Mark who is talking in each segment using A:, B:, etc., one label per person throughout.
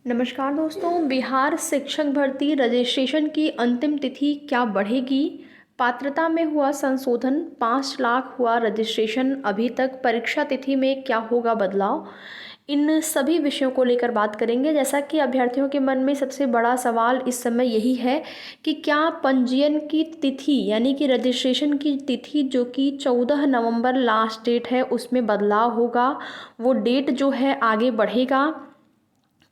A: नमस्कार दोस्तों, बिहार शिक्षक भर्ती रजिस्ट्रेशन की अंतिम तिथि क्या बढ़ेगी? पात्रता में हुआ संशोधन, 5 लाख हुआ रजिस्ट्रेशन अभी तक, परीक्षा तिथि में क्या होगा बदलाव? इन सभी विषयों को लेकर बात करेंगे। जैसा कि अभ्यर्थियों के मन में सबसे बड़ा सवाल इस समय यही है कि क्या पंजीयन की तिथि यानी कि रजिस्ट्रेशन की तिथि जो कि 14 नवंबर लास्ट डेट है उसमें बदलाव होगा, वो डेट जो है आगे बढ़ेगा।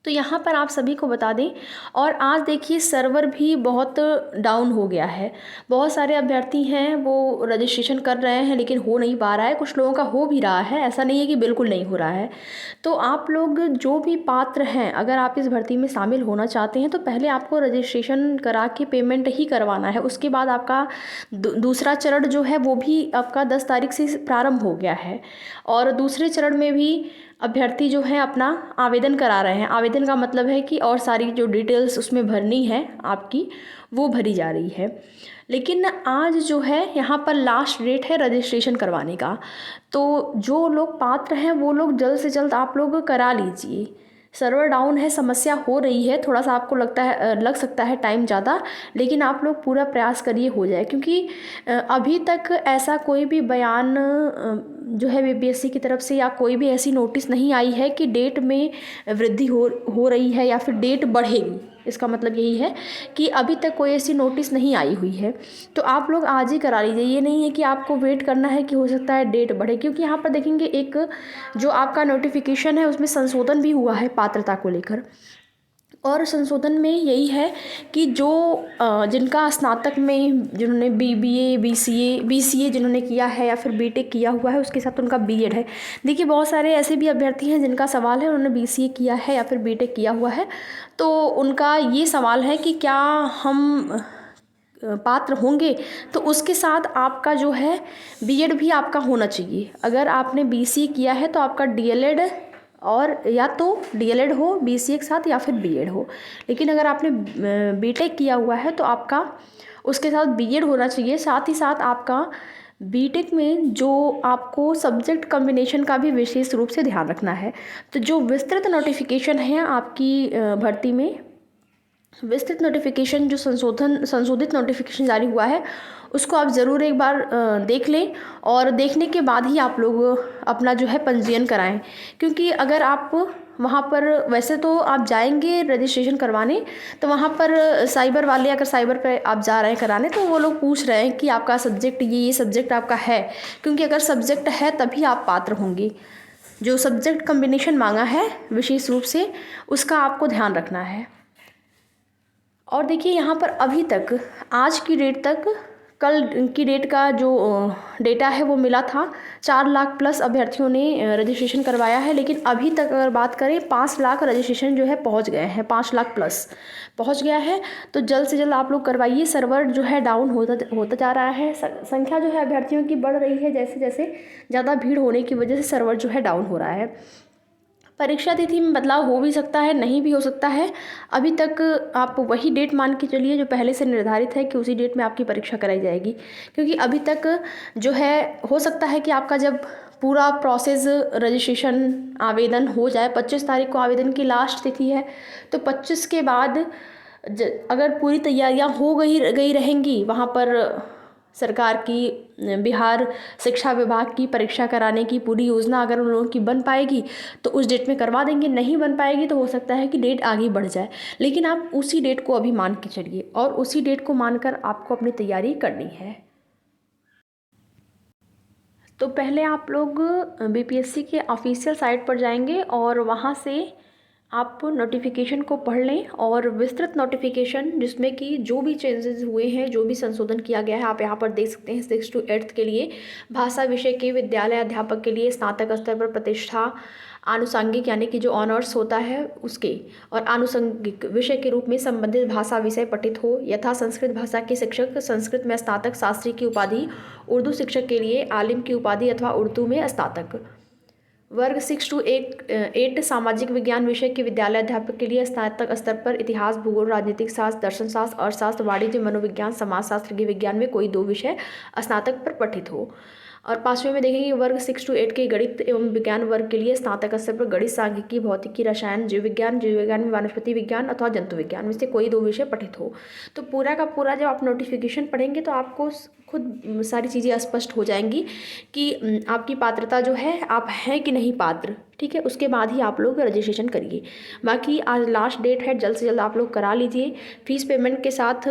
A: तो यहाँ पर आप सभी को बता दें। और आज देखिए सर्वर भी बहुत डाउन हो गया है। बहुत सारे अभ्यर्थी हैं वो रजिस्ट्रेशन कर रहे हैं लेकिन हो नहीं पा रहा है, कुछ लोगों का हो भी रहा है, ऐसा नहीं है कि बिल्कुल नहीं हो रहा है। तो आप लोग जो भी पात्र हैं, अगर आप इस भर्ती में शामिल होना चाहते हैं तो पहले आपको रजिस्ट्रेशन करा के पेमेंट ही करवाना है। उसके बाद आपका दूसरा चरण जो है वो भी आपका 10 तारीख से प्रारंभ हो गया है। और दूसरे चरण में भी अभ्यर्थी जो है अपना आवेदन करा रहे हैं। आवेदन का मतलब है कि और सारी जो डिटेल्स उसमें भरनी है आपकी, वो भरी जा रही है। लेकिन आज जो है यहाँ पर लास्ट डेट है रजिस्ट्रेशन करवाने का। तो जो लोग पात्र हैं वो लोग जल्द से जल्द आप लोग करा लीजिए। सर्वर डाउन है, समस्या हो रही है, थोड़ा सा आपको लगता है लग सकता है टाइम ज़्यादा, लेकिन आप लोग पूरा प्रयास करिए हो जाए। क्योंकि अभी तक ऐसा कोई भी बयान जो है बीपीएससी की तरफ से या कोई भी ऐसी नोटिस नहीं आई है कि डेट में वृद्धि हो रही है या फिर डेट बढ़ेगी। इसका मतलब यही है कि अभी तक कोई ऐसी नोटिस नहीं आई हुई है। तो आप लोग आज ही करा लीजिए। ये नहीं है कि आपको वेट करना है कि हो सकता है डेट बढ़े, क्योंकि यहाँ पर देखेंगे एक जो आपका नोटिफिकेशन है उसमें संशोधन भी हुआ है पात्रता को लेकर। और संशोधन में यही है कि जो जिनका स्नातक में जिन्होंने बीबीए बीसीए जिन्होंने किया है या फिर बीटेक किया हुआ है, उसके साथ उनका बीएड है। देखिए बहुत सारे ऐसे भी अभ्यर्थी हैं जिनका सवाल है उन्होंने बीसीए किया है या फिर बीटेक किया हुआ है। तो उनका ये सवाल है कि क्या हम पात्र होंगे, तो उसके साथ आपका जो है बीएड भी आपका होना चाहिए। अगर आपने बीसीए किया है तो आपका डीएलएड, और या तो डीएलएड हो बीसीए के साथ या फिर बीएड हो। लेकिन अगर आपने बीटेक किया हुआ है तो आपका उसके साथ बीएड होना चाहिए। साथ ही साथ आपका बीटेक में जो आपको सब्जेक्ट कॉम्बिनेशन का भी विशेष रूप से ध्यान रखना है। तो जो विस्तृत नोटिफिकेशन है आपकी भर्ती में, विस्तृत नोटिफिकेशन जो संशोधित नोटिफिकेशन जारी हुआ है उसको आप ज़रूर एक बार देख लें। और देखने के बाद ही आप लोग अपना जो है पंजीयन कराएं। क्योंकि अगर आप वहाँ पर, वैसे तो आप जाएंगे रजिस्ट्रेशन करवाने, तो वहाँ पर साइबर वाले, अगर साइबर पे आप जा रहे हैं कराने, तो वो लोग पूछ रहे हैं कि आपका सब्जेक्ट ये सब्जेक्ट आपका है। क्योंकि अगर सब्जेक्ट है तभी आप पात्र होंगे। जो सब्जेक्ट कम्बिनेशन मांगा है विशेष रूप से, उसका आपको ध्यान रखना है। और देखिए यहाँ पर अभी तक आज की डेट तक, कल की डेट का जो डेटा है वो मिला था, 4 लाख प्लस अभ्यर्थियों ने रजिस्ट्रेशन करवाया है। लेकिन अभी तक अगर बात करें 5 लाख रजिस्ट्रेशन जो है पहुंच गए हैं, 5 लाख प्लस पहुंच गया है। तो जल्द से जल्द आप लोग करवाइए। सर्वर जो है डाउन होता जा रहा है, संख्या जो है अभ्यर्थियों की बढ़ रही है, जैसे जैसे ज़्यादा भीड़ होने की वजह से सर्वर जो है डाउन हो रहा है। परीक्षा तिथि में बदलाव हो भी सकता है, नहीं भी हो सकता है। अभी तक आप वही डेट मान के चलिए जो पहले से निर्धारित है कि उसी डेट में आपकी परीक्षा कराई जाएगी। क्योंकि अभी तक जो है हो सकता है कि आपका जब पूरा प्रोसेस रजिस्ट्रेशन आवेदन हो जाए, 25 तारीख को आवेदन की लास्ट तिथि है, तो 25 के बाद अगर पूरी तैयारियां हो गई रहेंगी वहाँ पर, सरकार की बिहार शिक्षा विभाग की परीक्षा कराने की पूरी योजना अगर उन लोगों की बन पाएगी तो उस डेट में करवा देंगे। नहीं बन पाएगी तो हो सकता है कि डेट आगे बढ़ जाए। लेकिन आप उसी डेट को अभी मान के चलिए और उसी डेट को मानकर आपको अपनी तैयारी करनी है। तो पहले आप लोग बीपीएससी के ऑफिशियल साइट पर जाएंगे और वहाँ से आप नोटिफिकेशन को पढ़ लें। और विस्तृत नोटिफिकेशन जिसमें कि जो भी चेंजेस हुए हैं, जो भी संशोधन किया गया है, आप यहाँ पर देख सकते हैं। 6 to 8 के लिए भाषा विषय के विद्यालय अध्यापक के लिए स्नातक स्तर पर प्रतिष्ठा आनुषंगिक यानी कि जो ऑनर्स होता है उसके, और आनुषंगिक विषय के रूप में संबंधित भाषा विषय पठित हो, यथा संस्कृत भाषा के शिक्षक संस्कृत में स्नातक शास्त्री की उपाधि, उर्दू शिक्षक के लिए आलिम की उपाधि अथवा उर्दू में स्नातक। वर्ग 6 to 8 सामाजिक विज्ञान विषय के विद्यालय अध्यापक के लिए स्नातक स्तर पर इतिहास, भूगोल, राजनीतिक शास्त्र, दर्शन शास्त्र, अर्थशास्त्र, वाणिज्य, मनोविज्ञान, समाजशास्त्र के विज्ञान में कोई 2 विषय स्नातक पर पठित हो। और 5वें में देखेंगे वर्ग 6 to 8 के गणित एवं विज्ञान वर्ग के लिए स्नातक स्तर पर गणित, सांख्यिकी, भौतिकी, रसायन, जीव विज्ञान में वनस्पति विज्ञान अथवा जंतु विज्ञान में से कोई 2 विषय पठित हो। तो पूरा का पूरा जब आप नोटिफिकेशन पढ़ेंगे तो आपको खुद सारी चीज़ें स्पष्ट हो जाएंगी कि आपकी पात्रता जो है, आप हैं कि नहीं पात्र, ठीक है। उसके बाद ही आप लोग रजिस्ट्रेशन करिए। बाकी आज लास्ट डेट है, जल्द से जल्द आप लोग करा लीजिए। फीस पेमेंट के साथ,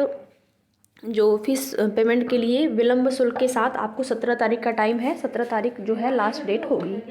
A: जो फीस पेमेंट के लिए विलम्ब शुल्क के साथ आपको 17 तारीख का टाइम है, 17 तारीख जो है लास्ट डेट होगी।